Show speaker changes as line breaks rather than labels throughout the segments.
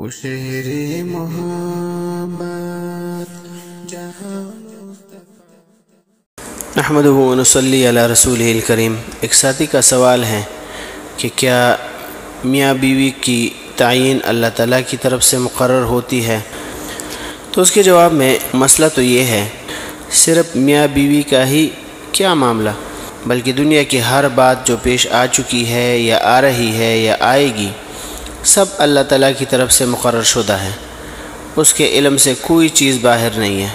وہ شہر محبت جہاں
نحمدہ و نصلی علی رسولہ الکریم۔ ایک ساتھی کا سوال ہے کہ کیا میاں بیوی کی تعین اللہ تعالیٰ کی طرف سے مقرر ہوتی ہے؟ تو اس کے جواب میں مسئلہ تو یہ ہے، صرف میاں بیوی کا ہی کیا معاملہ، بلکہ دنیا کی ہر بات جو پیش آ چکی ہے یا آ رہی ہے یا آئے گی، سب اللہ تعالیٰ کی طرف سے مقرر شدہ ہے، اس کے علم سے کوئی چیز باہر نہیں ہے۔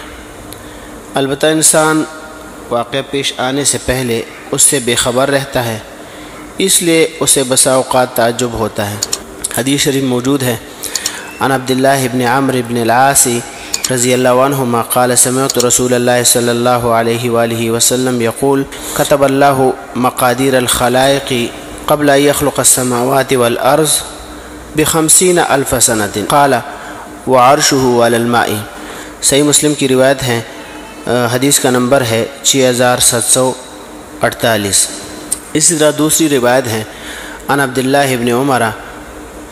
البتہ انسان واقعہ پیش آنے سے پہلے اس سے بے خبر رہتا ہے، اس لیے اسے بسا اوقات تعجب ہوتا ہے۔ حدیث شریف موجود ہے، عن عبداللہ ابن عمرو ابن العاص رضی اللہ عنہما قال سمعت رسول اللہ صلی اللہ علیہ وآلہ وسلم یقول كتب اللہ مقادیر الخلائق قبل ان يخلق السماوات والارض ب50,000 سنة قال وعرشه على الماء۔ صحیح مسلم کی روایت ہے، حدیث کا نمبر ہے 6748۔ اسی طرح دوسری روایت ہے، عن عبداللہ ابن عمر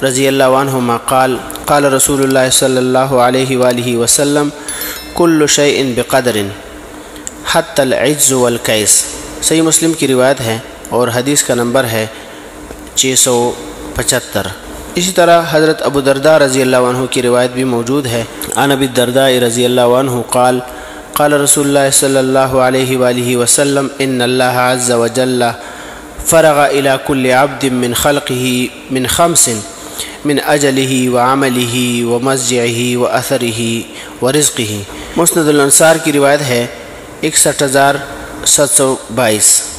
رضی اللہ عنہما قال قال رسول اللہ صلی اللہ علیہ وآلہ وسلم کل شیء بقدر حتی العجز والکیس۔ صحیح مسلم کی روایت ہے اور حدیث کا نمبر ہے 675۔ اسی طرح حضرت ابو درداء رضی اللہ عنہ کی روایت بھی موجود ہے، عن ابی الدرداء رضی اللہ عنہ قال قال رسول اللہ صلی اللہ علیہ وآلہ وسلم ان اللہ عز وجل فرغ الى كل عبد من خلقه من 5 من اجلہ وعملہ ومضجعہ واثرہ ورزقہ۔ مسند الانصار کی روایت ہے 61,722۔